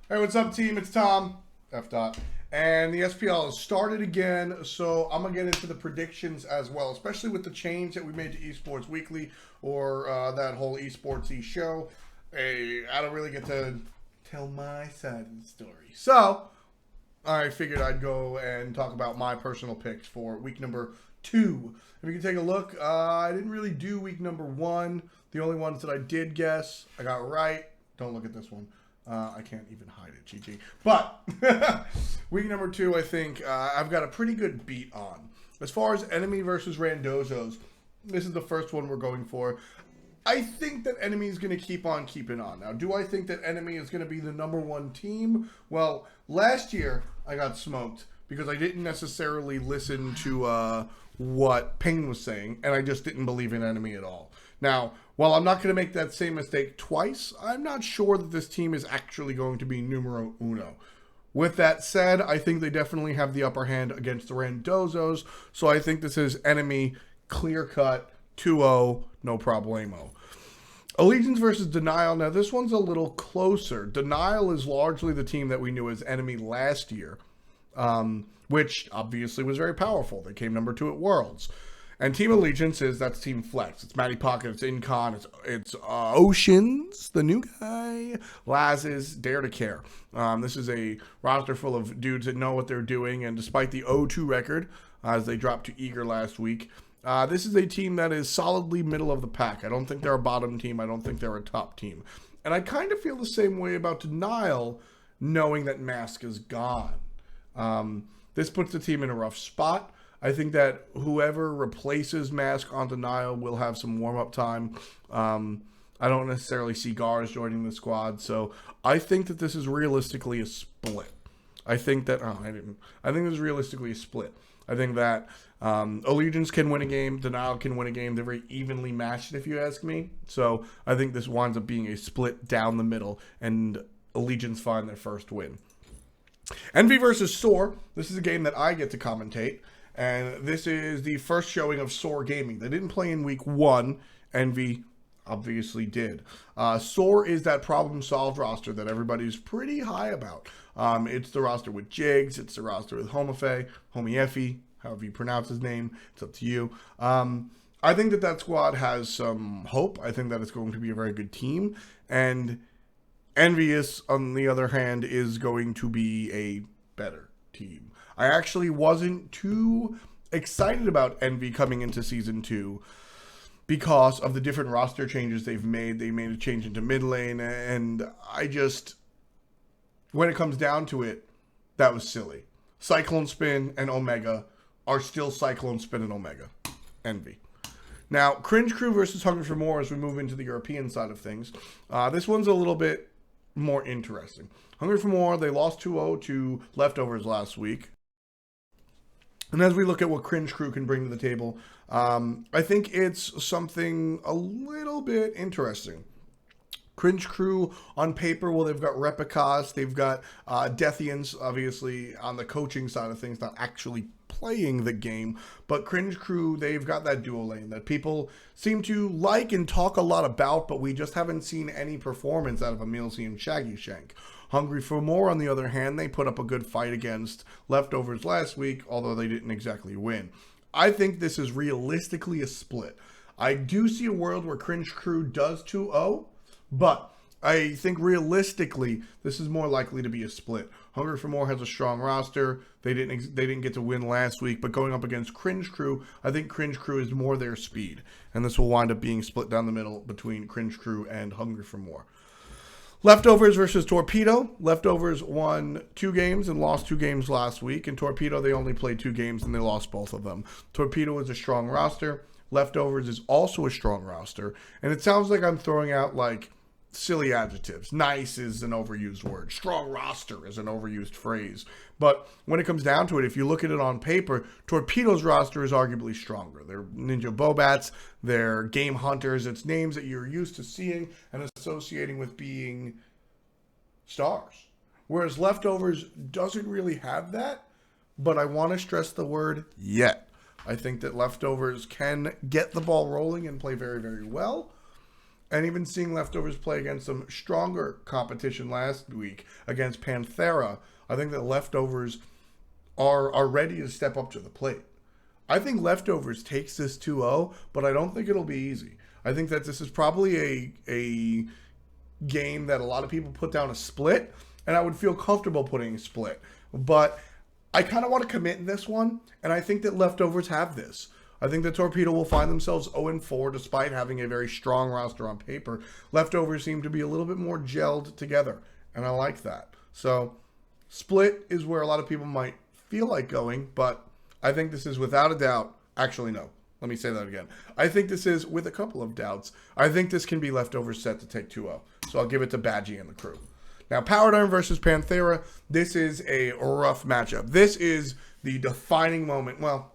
Hey, what's up, team? It's Tom, F. Dot. And the SPL has started again, so I'm going to get into the predictions as well, especially with the change that we made to Esports Weekly or that whole esportsy show. Hey, I don't really get to tell my side of the story. So, I figured I'd go and talk about my personal picks for week number 2. If you can take a look, I didn't really do week number 1. The only ones that I did guess, I got right. Don't look at this one. I can't even hide it, GG. But week number 2, I think I've got a pretty good beat on. As far as enemy versus Randozos, this is the first one we're going for. I think that enemy is going to keep on keeping on. Now, do I think that enemy is going to be the number 1 team? Well, last year I got smoked because I didn't necessarily listen to what Payne was saying, and I just didn't believe in enemy at all. Now, while I'm not going to make that same mistake twice, I'm not sure that this team is actually going to be numero uno. With that said, I think they definitely have the upper hand against the Randozos, so I think this is enemy clear-cut 2-0, no problemo. Allegiance versus Denial. Now, this one's a little closer. Denial is largely the team that we knew as enemy last year, which obviously was very powerful. They came number 2 at Worlds. And Team Allegiance that's Team Flex. It's Matty Pocket, it's Incon, it's Oceans, the new guy, Laz's, Dare to Care. This is a roster full of dudes that know what they're doing, and despite the 0-2 record, as they dropped to Eager last week, this is a team that is solidly middle of the pack. I don't think they're a bottom team. I don't think they're a top team. And I kind of feel the same way about Denial, knowing that Mask is gone. This puts the team in a rough spot. I think that whoever replaces Mask on Denial will have some warm-up time. I don't necessarily see Gars joining the squad, so I think that this is realistically a split. I think that I think this is realistically a split. I think that Allegiance can win a game, Denial can win a game. They're very evenly matched, if you ask me. So I think this winds up being a split down the middle, and Allegiance find their first win. Envy versus Soar. This is a game that I get to commentate. And this is the first showing of Soar Gaming. They didn't play in week 1. Envy obviously did. Soar is that problem-solved roster that everybody's pretty high about. It's the roster with Jigs. It's the roster with Homie Effie, however you pronounce his name. It's up to you. I think that squad has some hope. I think that it's going to be a very good team. And Envious, on the other hand, is going to be a better team. I actually wasn't too excited about Envy coming into Season 2 because of the different roster changes they've made. They made a change into mid lane, and I just, when it comes down to it, that was silly. Cyclone Spin and Omega are still Cyclone Spin and Omega. Envy. Now, Cringe Crew versus Hungry for More as we move into the European side of things. This one's a little bit more interesting. Hungry for More, they lost 2-0 to Leftovers last week. And as we look at what Cringe Crew can bring to the table, I think it's something a little bit interesting. Cringe Crew on paper, well, they've got Replicas, they've got Deathians, obviously, on the coaching side of things, not actually playing the game. But Cringe Crew, they've got that duo lane that people seem to like and talk a lot about, but we just haven't seen any performance out of Emilzy and Shaggy Shank. Hungry for More, on the other hand, they put up a good fight against Leftovers last week, although they didn't exactly win. I think this is realistically a split. I do see a world where Cringe Crew does 2-0, but I think realistically, this is more likely to be a split. Hungry for More has a strong roster. They didn't get to win last week, but going up against Cringe Crew, I think Cringe Crew is more their speed, and this will wind up being split down the middle between Cringe Crew and Hungry for More. Leftovers versus Torpedo. Leftovers won 2 games and lost 2 games last week. And Torpedo, they only played 2 games and they lost both of them. Torpedo is a strong roster. Leftovers is also a strong roster. And it sounds like I'm throwing out like silly adjectives. Nice is an overused word. Strong roster is an overused phrase. But when it comes down to it, if you look at it on paper, Torpedo's roster is arguably stronger. They're Ninja Bobats, they're Game Hunters. It's names that you're used to seeing and associating with being stars. Whereas Leftovers doesn't really have that, but I want to stress the word yet. I think that Leftovers can get the ball rolling and play very, very well. and even seeing Leftovers play against some stronger competition last week against Panthera, I think that Leftovers are ready to step up to the plate. I think Leftovers takes this 2-0, but I don't think it'll be easy. I think that this is probably a game that a lot of people put down a split, and I would feel comfortable putting a split. But I kind of want to commit in this one, and I think that Leftovers have this. I think the Torpedo will find themselves 0-4 despite having a very strong roster on paper. Leftovers seem to be a little bit more gelled together, and I like that. So, split is where a lot of people might feel like going, but I think this is without a doubt. Actually, no. Let me say that again. I think this is with a couple of doubts. I think this can be Leftovers set to take 2-0. So I'll give it to Badgie and the crew. Now, Paradigm versus Panthera. This is a rough matchup. This is the defining moment. Well,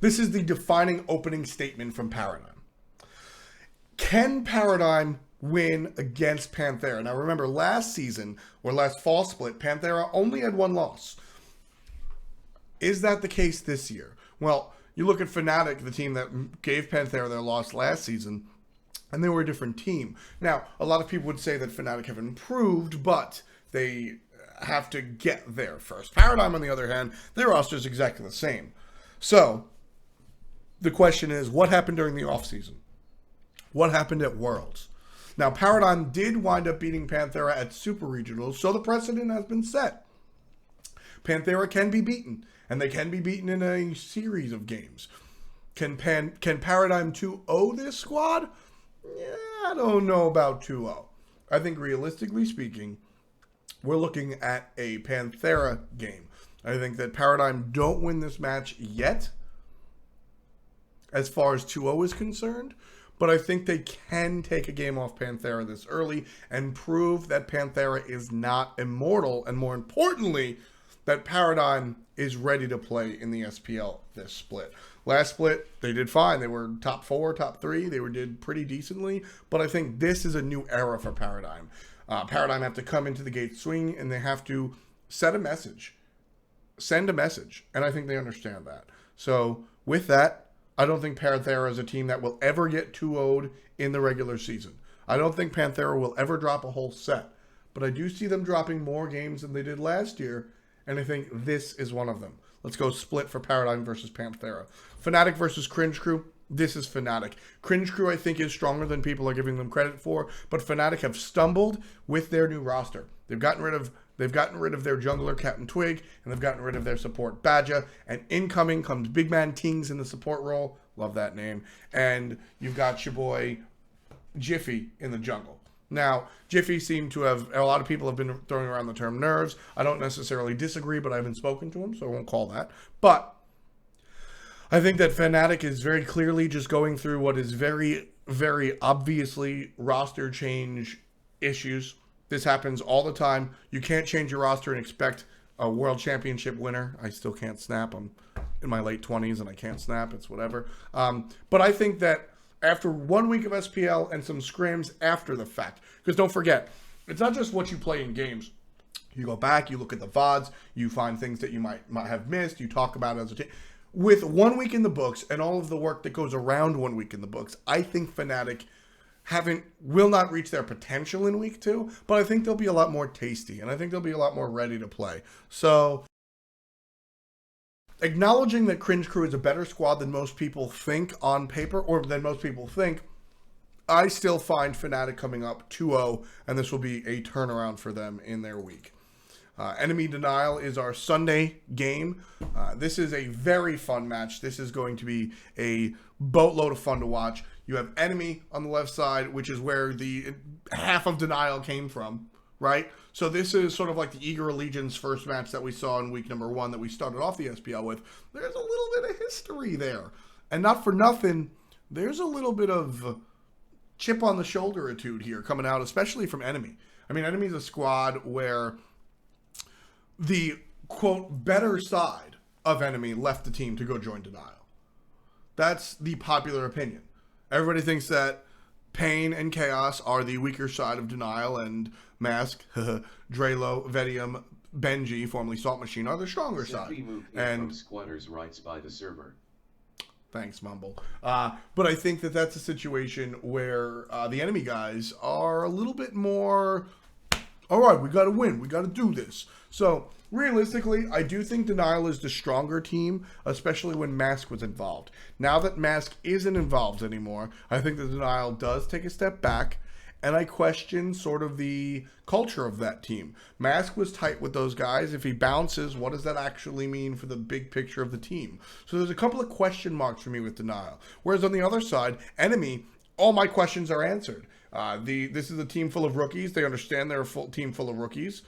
this is the defining opening statement from Paradigm. Can Paradigm win against Panthera? Now, remember, last season, or last fall split, Panthera only had one loss. Is that the case this year? Well, you look at Fnatic, the team that gave Panthera their loss last season, and they were a different team. Now, a lot of people would say that Fnatic have improved, but they have to get there first. Paradigm, on the other hand, their roster is exactly the same. So, the question is, what happened during the offseason? What happened at Worlds? Now, Paradigm did wind up beating Panthera at Super Regionals, so the precedent has been set. Panthera can be beaten, and they can be beaten in a series of games. Can Paradigm 2-0 this squad? Yeah, I don't know about 2-0. I think realistically speaking, we're looking at a Panthera game. I think that Paradigm don't win this match yet, as far as 2-0 is concerned, but I think they can take a game off Panthera this early and prove that Panthera is not immortal, and more importantly, that Paradigm is ready to play in the SPL this split. Last split, they did fine. They were top 4, top 3. They did pretty decently, but I think this is a new era for Paradigm. Paradigm have to come into the gate swing, and they have to set a message, send a message, and I think they understand that. So with that, I don't think Panthera is a team that will ever get 2-0'd in the regular season. I don't think Panthera will ever drop a whole set, but I do see them dropping more games than they did last year, and I think this is one of them. Let's go split for Paradigm versus Panthera. Fnatic versus Cringe Crew. This is Fnatic. Cringe Crew, I think, is stronger than people are giving them credit for, but Fnatic have stumbled with their new roster. They've gotten rid of their jungler, Captain Twig, and they've gotten rid of their support, Badger, and incoming comes Big Man Tings in the support role. Love that name. And you've got your boy Jiffy in the jungle. Now, Jiffy seemed to have, a lot of people have been throwing around the term nerves. I don't necessarily disagree, but I haven't spoken to him, so I won't call that. But I think that Fnatic is very clearly just going through what is very, very obviously roster change issues. This happens all the time. You can't change your roster and expect a world championship winner. I still can't snap. I'm in my late 20s and I can't snap. It's whatever. But I think that after 1 week of SPL and some scrims after the fact, because don't forget, it's not just what you play in games. You go back, you look at the VODs, you find things that you might have missed, you talk about it as a team. With 1 week in the books and all of the work that goes around 1 week in the books, I think Fnatic will not reach their potential in week 2, but I think they'll be a lot more tasty, and I think they'll be a lot more ready to play. So, acknowledging that Cringe Crew is a better squad than most people think on paper, or than most people think, I still find Fnatic coming up 2-0, and this will be a turnaround for them in their week. Enemy Denial is our Sunday game. This is a very fun match. This is going to be a boatload of fun to watch. You have Enemy on the left side, which is where the half of Denial came from, right? So this is sort of like the Eager Allegiance first match that we saw in week number 1 that we started off the SPL with. There's a little bit of history there. And not for nothing, there's a little bit of chip on the shoulder attitude here coming out, especially from Enemy. I mean, Enemy's a squad where the, quote, better side of Enemy left the team to go join Denial. That's the popular opinion. Everybody thinks that Pain and Chaos are the weaker side of Denial, and Mask, Drelo, Vedium, Benji, formerly Salt Machine, are the stronger side. And from Squatters Rights by the server. Thanks, Mumble. But I think that that's a situation where the enemy guys are a little bit more, all right, we got to win. We got to do this. So realistically, I do think Denial is the stronger team, especially when Mask was involved. Now that Mask isn't involved anymore, I think the Denial does take a step back. And I question sort of the culture of that team. Mask was tight with those guys. If he bounces, what does that actually mean for the big picture of the team? So there's a couple of question marks for me with Denial. Whereas on the other side, Enemy, all my questions are answered. This is a team full of rookies. They understand they're a team full of rookies.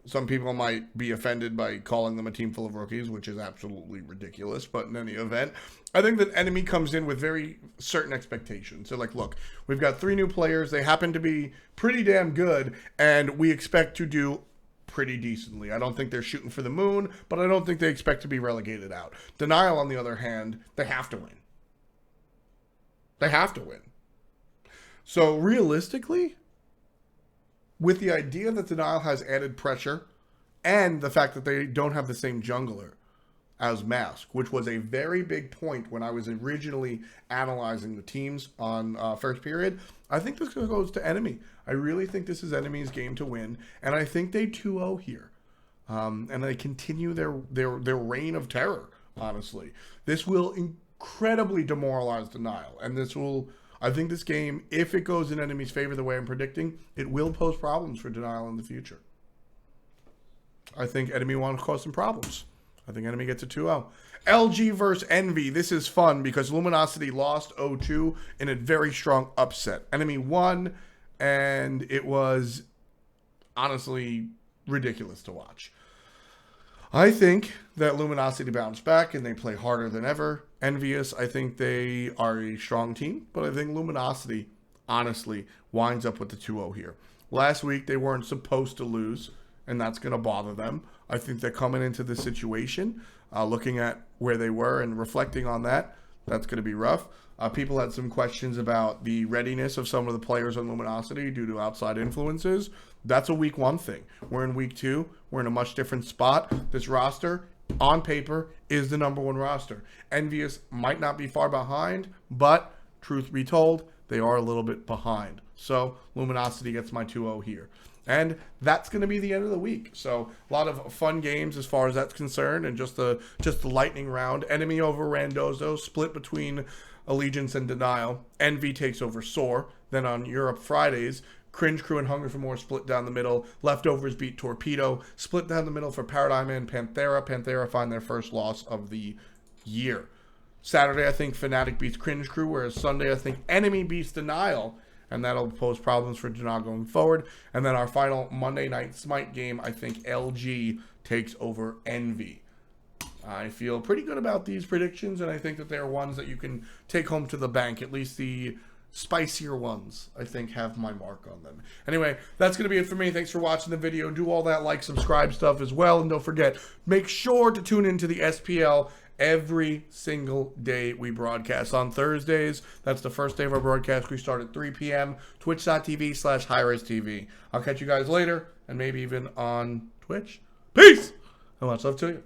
Some people might be offended by calling them a team full of rookies, which is absolutely ridiculous. But in any event, I think that Enemy comes in with very certain expectations. So, like, look, we've got 3 new players. They happen to be pretty damn good, and we expect to do pretty decently. I don't think they're shooting for the moon, but I don't think they expect to be relegated out. Denial, on the other hand, they have to win. They have to win. So, realistically, with the idea that Denial has added pressure and the fact that they don't have the same jungler as Mask, which was a very big point when I was originally analyzing the teams on first period, I think this goes to Enemy. I really think this is Enemy's game to win, and I think they 2-0 here. And they continue their reign of terror, honestly. This will incredibly demoralize Denial, and this will... I think this game, if it goes in Enemy's favor the way I'm predicting, it will pose problems for Denial in the future. I think Enemy wants to cause some problems. I think Enemy gets a 2-0. LG versus Envy. This is fun because Luminosity lost 0-2 in a very strong upset. Enemy won, and it was honestly ridiculous to watch. I think that Luminosity bounced back and they play harder than ever. Envious, I think they are a strong team, but I think Luminosity, honestly, winds up with the 2-0 here. Last week, they weren't supposed to lose, and that's going to bother them. I think they're coming into this situation, looking at where they were and reflecting on that. That's going to be rough. People had some questions about the readiness of some of the players on Luminosity due to outside influences. That's a week 1 thing. We're in week 2. We're in a much different spot. This roster, on paper, is the number 1 roster. Envious might not be far behind, but truth be told, they are a little bit behind. So Luminosity gets my 2-0 here. And that's going to be the end of the week. So a lot of fun games as far as that's concerned, and just the lightning round. Enemy over Randozo, split between Allegiance and Denial. Envy takes over Soar. Then on Europe Fridays, Cringe Crew and Hunger for More split down the middle. Leftovers beat Torpedo. Split down the middle for Paradigm and Panthera. Panthera find their first loss of the year. Saturday, I think Fnatic beats Cringe Crew, whereas Sunday, I think Enemy beats Denial. And that'll pose problems for Denial going forward. And then our final Monday night Smite game, I think LG takes over Envy. I feel pretty good about these predictions, and I think that they're ones that you can take home to the bank. At least the spicier ones, I think, have my mark on them. Anyway, that's going to be it for me. Thanks for watching the video. Do all that like, subscribe stuff as well. And don't forget, make sure to tune into the SPL every single day we broadcast. On Thursdays, that's the first day of our broadcast. We start at 3 p.m. Twitch.tv/HighResTV. I'll catch you guys later, and maybe even on Twitch. Peace! And much love to you.